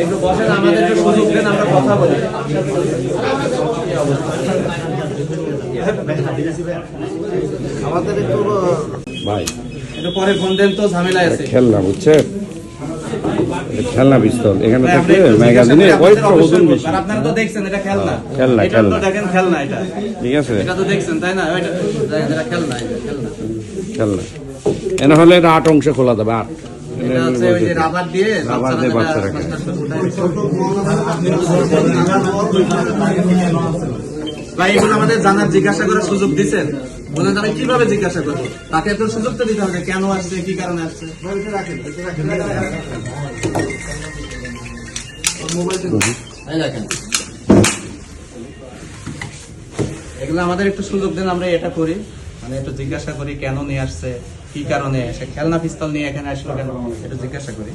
একটু বসেন, আমাদের একটু সুযোগ দেন, আমরা কথা বলি। আমাদের একটু ভাই একটু পরে ফোন দেন তো, ঝামেলা আছে। খেলনা বুঝছে, খেলনা পিস্তল এখানে ভাই, থাকলে আপনি একটু ম্যাগাজিনে জিজ্ঞাসা ওই করেন, প্রবোধন বেশি। আর আপনারা তো দেখছেন এটা খেলনা, খেলনা, এটা খেলনা। তো দেখেন খেলনা, এটা ঠিক আছে, এটা তো দেখছেন তাই না? ওইটা দেখেন, এটা খেলনা, এটা খেলনা। খেলনা এনে হলে এটা 8 অংশে খোলা যাবে, 8 এটা হচ্ছে ওই যে রাবার দিয়ে রাবার দিয়ে বাচ্চারা খেলে। ভাই এগুলো আমাদের জানার জিজ্ঞাসা করার সুযোগ দিচ্ছেন, বলেন আমি কিভাবে জিজ্ঞাসা করবো? তাকে তো সুযোগ তো দিতে হবে, কেন আসছে, কি কারণে আসছে। এই দেখেন, এগুলো আমাদের একটু সুযোগ দেন, আমরা এটা করি, মানে একটু জিজ্ঞাসা করি কেন নিয়ে আসছে, কি কারণে, সে খেলনা পিস্তল নিয়ে এখানে আসলো কেন, এটা জিজ্ঞাসা করি।